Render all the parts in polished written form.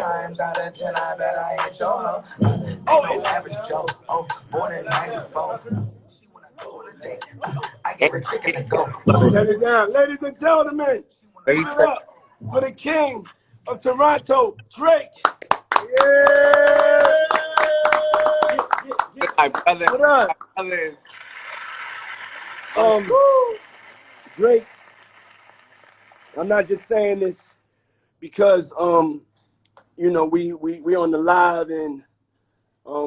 times out of 10, I bet I ain't your hoe. Ain't no average Joe. Oh, born in 94. She wanna go on a date. I get her quick and go. Shut it down. Ladies and gentlemen, give it up for the king of Toronto, Drake. Yeah. My brother. What up? My brothers. Drake, I'm not just saying this because you know, we on the live and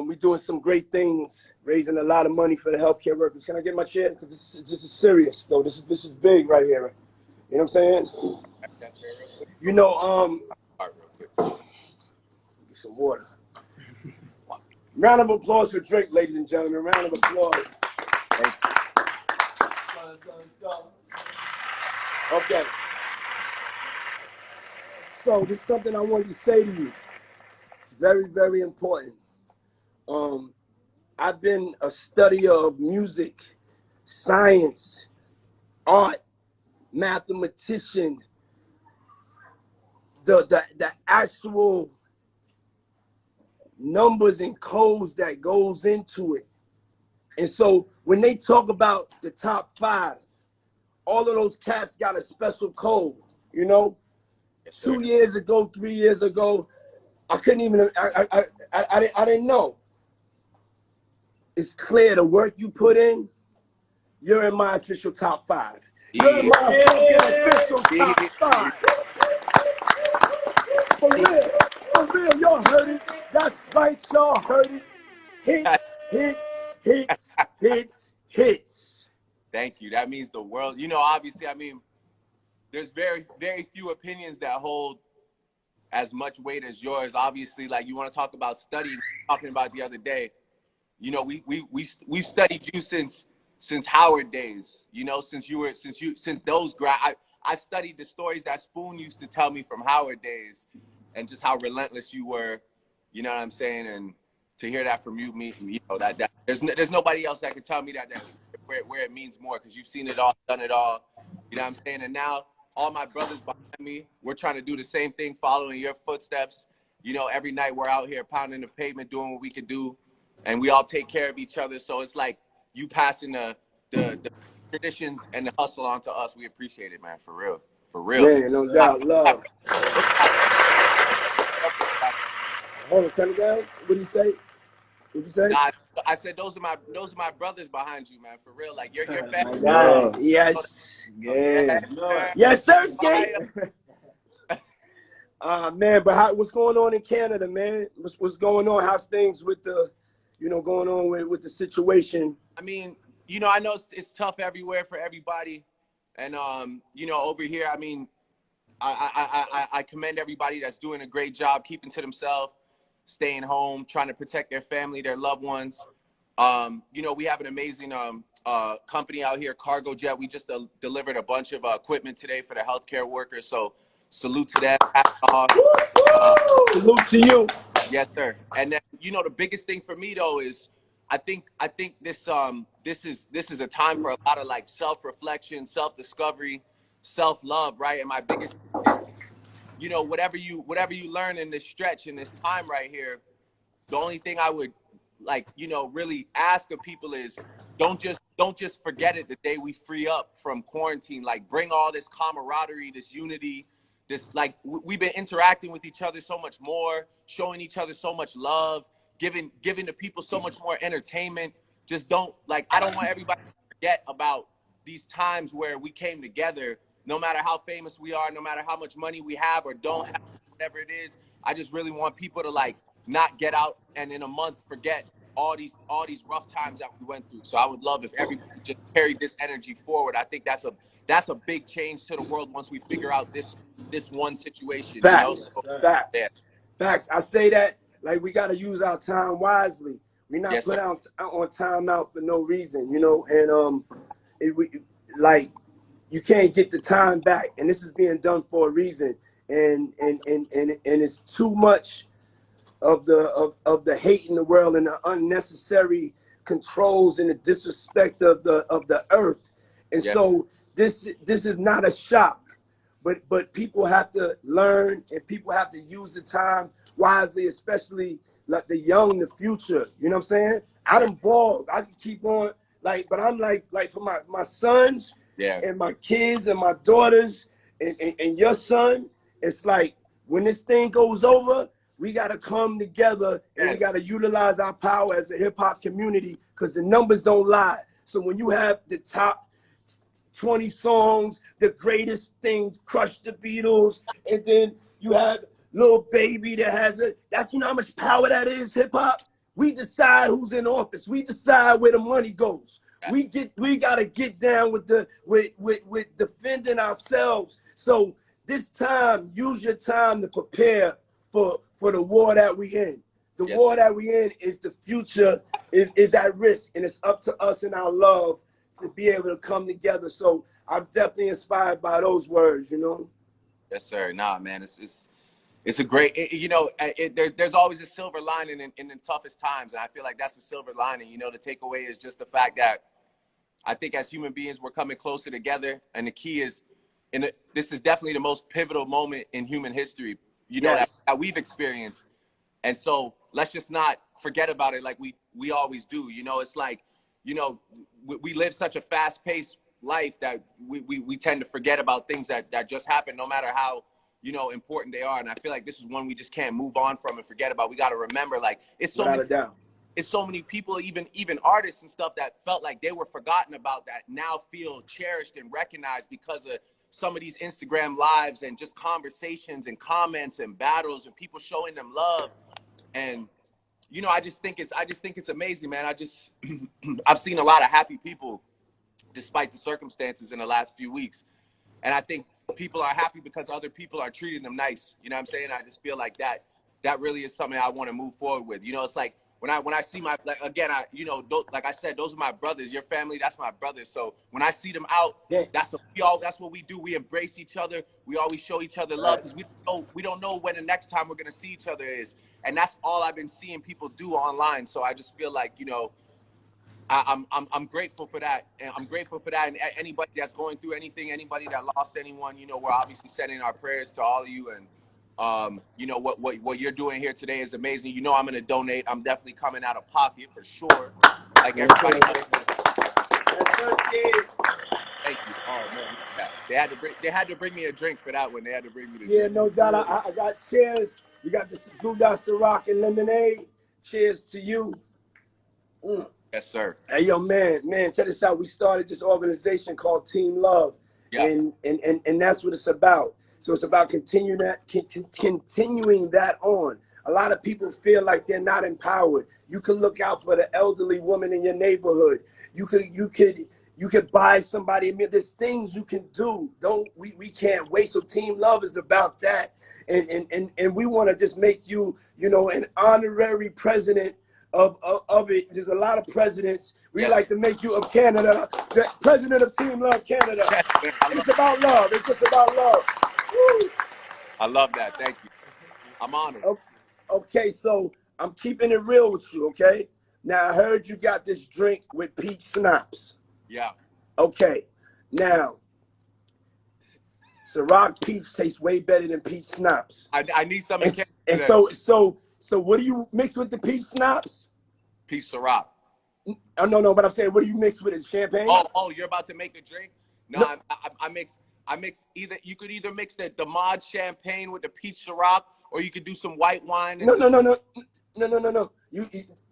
we doing some great things, raising a lot of money for the healthcare workers. Can I get my chair? Because this is serious, though. This is big right here. You know what I'm saying? You know, get some water. Round of applause for Drake, ladies and gentlemen. Round of applause. Thank you. Let's go. Okay. So this is something I wanted to say to you. Very, very important. I've been a studier of music, science, art, mathematician, the actual numbers and codes that goes into it. And so when they talk about the top 5, all of those cats got a special code, you know? Yes, 2 years ago, 3 years ago, I couldn't even, I didn't know. It's clear the work you put in, you're in my official top 5. You're in my official top 5. For real, y'all heard it. That's right, y'all heard it. Hits. Thank you. That means the world. You know, obviously, I mean, there's very, very few opinions that hold as much weight as yours. Obviously, like you want to talk about studying, talking about the other day. You know, we studied you since Howard days. You know, since those I studied the stories that Spoon used to tell me from Howard days, and just how relentless you were. You know what I'm saying? And to hear that from you, you know that there's nobody else that can tell me that where it means more, because you've seen it all, done it all. You know what I'm saying? And now all my brothers behind me, we're trying to do the same thing, following your footsteps. You know, every night we're out here pounding the pavement, doing what we can do, and we all take care of each other. So it's like you passing the traditions and the hustle on to us. We appreciate it, man. For real. Man, no doubt, love. Hold on, turn it down. What do you say? What'd you say? Nah, I said those are my brothers behind you, man. For real, like you're family. Yes. Yeah. Yes, sir, Skate. Man, but what's going on in Canada, man? What's going on? How's things with the, you know, going on with the situation? I mean, you know, I know it's tough everywhere for everybody, and you know, over here, I mean, I commend everybody that's doing a great job keeping to themselves, staying home, trying to protect their family, their loved ones. You know, we have an amazing company out here, Cargo Jet. We just delivered a bunch of equipment today for the healthcare workers. So salute to them. Salute to you. Yes, sir. And then, you know, the biggest thing for me though is I think this is a time for a lot of like self-reflection, self-discovery, self-love, right? And my biggest, you know, whatever you learn in this stretch, in this time right here, the only thing I would like, you know, really ask of people is don't just forget it the day we free up from quarantine. Like, bring all this camaraderie, this unity, this, like, we've been interacting with each other so much more, showing each other so much love, giving the people so much more entertainment. Just don't, like, I don't want everybody to forget about these times where we came together, no matter how famous we are, no matter how much money we have or don't have, whatever it is. I just really want people to, like, not get out and in a month forget all these rough times that we went through. So I would love if everybody just carried this energy forward. I think that's a big change to the world once we figure out this one situation. Facts. You know? So, Facts. yeah. Facts. I say that, like, we got to use our time wisely. We're not put out on timeout for no reason, you know. And like, you can't get the time back, and this is being done for a reason. And it's too much of the hate in the world and the unnecessary controls and the disrespect of the earth. And so this is not a shock, but people have to learn, and people have to use the time wisely, especially like the young, the future. You know what I'm saying? I done balled. I can keep on like, but I'm like for my sons Yeah. and my kids and my daughters and your son. It's like when this thing goes over, we got to come together and we got to utilize our power as a hip hop community, because the numbers don't lie. So when you have the top 20 songs, the greatest things, Crush the Beatles, and then you have Lil Baby that has it. That's, you know how much power that is, hip hop? We decide who's in office. We decide where the money goes. We gotta get down with with defending ourselves. So this time, use your time to prepare for the war that we in. The war that we in is the future is at risk, and it's up to us and our love to be able to come together. So I'm definitely inspired by those words, you know? Yes, sir. Nah, man, it's a great, you know, there's always a silver lining in the toughest times. And I feel like that's the silver lining. You know, the takeaway is just the fact that I think as human beings, we're coming closer together. And the key is, this is definitely the most pivotal moment in human history, you know, that we've experienced. And so let's just not forget about it like we always do. You know, it's like, you know, we live such a fast-paced life that we tend to forget about things that just happen, no matter how, you know, important they are. And I feel like this is one we just can't move on from and forget about. We got to remember, like, it's so many people, even artists and stuff, that felt like they were forgotten about, that now feel cherished and recognized because of some of these Instagram lives and just conversations and comments and battles and people showing them love. And you know, I just think it's amazing, man. I've seen a lot of happy people despite the circumstances in the last few weeks. And I think people are happy because other people are treating them nice. You know what I'm saying? I just feel like that really is something I want to move forward with. You know, it's like when I see my, like, again, you know, like I said, those are my brothers. Your family, that's my brothers. So when I see them out, that's what we do. We embrace each other. We always show each other love, because we don't know when the next time we're gonna see each other is. And that's all I've been seeing people do online. So I just feel like, you know, I'm grateful for that, and I'm grateful for that. And anybody that's going through anything, anybody that lost anyone, you know, we're obviously sending our prayers to all of you. And you know, what you're doing here today is amazing. You know, I'm gonna donate. I'm definitely coming out of pocket for sure, like everybody else. Thank you. Oh man, they had to bring me a drink for that one. They had to bring me the drink. No doubt. I got cheers. We got this Blue Dot Ciroc and lemonade. Cheers to you. Yes, sir. Hey, yo, man, check this out. We started this organization called Team Love, and that's what it's about. So it's about continuing that on. A lot of people feel like they're not empowered. You can look out for the elderly woman in your neighborhood. You could buy somebody. I mean, there's things you can do. We can't wait. So Team Love is about that, and we want to just make you, you know, an honorary president of it. There's a lot of presidents. We like to make you of Canada, the president of Team Love Canada. It's about love. It's just about love. Woo. I love that. Thank you. I'm honored. Okay, so I'm keeping it real with you, okay? Now, I heard you got this drink with peach schnapps. Yeah. Okay, now, Ciroc peach tastes way better than peach schnapps. I need some. And so what do you mix with the peach schnapps? Peach Ciroc. Oh, no, but I'm saying, what do you mix with it? Champagne? Oh, you're about to make a drink? No. I mix either. You could either mix the mod champagne with the peach Ciroc, or you could do some white wine. No.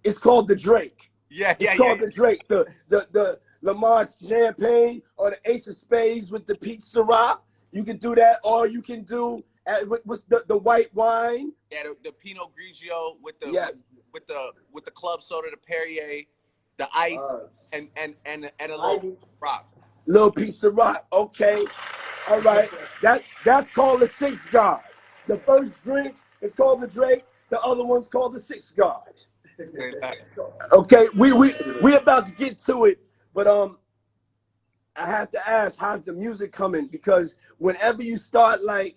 It's called the Drake. It's called the Drake. The Lamar champagne or the Ace of Spades with the peach Ciroc. You can do that, or you can do what's the white wine. Yeah, the Pinot Grigio with the club soda, the Perrier, the ice, and a little rock. Little piece of rock. Okay. All right. That's called the Sixth God. The first drink is called the Drake. The other one's called the Sixth God. Okay. We about to get to it, but I have to ask, how's the music coming? Because whenever you start like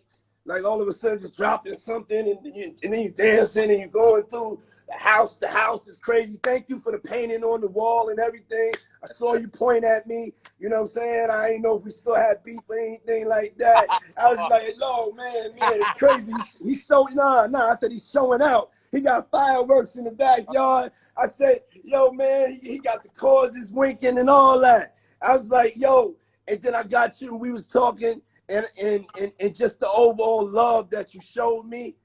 all of a sudden just dropping something and then you dancing and you're going through the house is crazy. Thank you for the painting on the wall and everything. I saw you point at me. You know what I'm saying? I ain't know if we still had beef or anything like that. I was like, no, man, it's crazy. He's showing, nah. I said he's showing out. He got fireworks in the backyard. I said, yo, man, he got the causes winking and all that. I was like, yo, and then I got you and we was talking and just the overall love that you showed me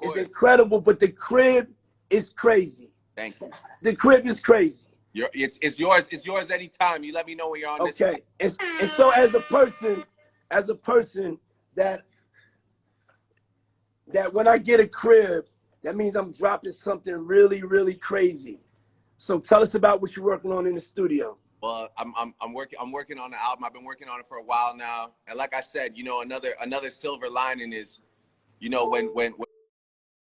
is incredible, but the crib is crazy. Thank you. The crib is crazy. It's yours. It's yours anytime. You let me know when you're on this. Okay. And so as a person that when I get a crib, that means I'm dropping something really, really crazy. So tell us about what you're working on in the studio. Well, I'm working on the album. I've been working on it for a while now. And like I said, you know, another silver lining is, you know, when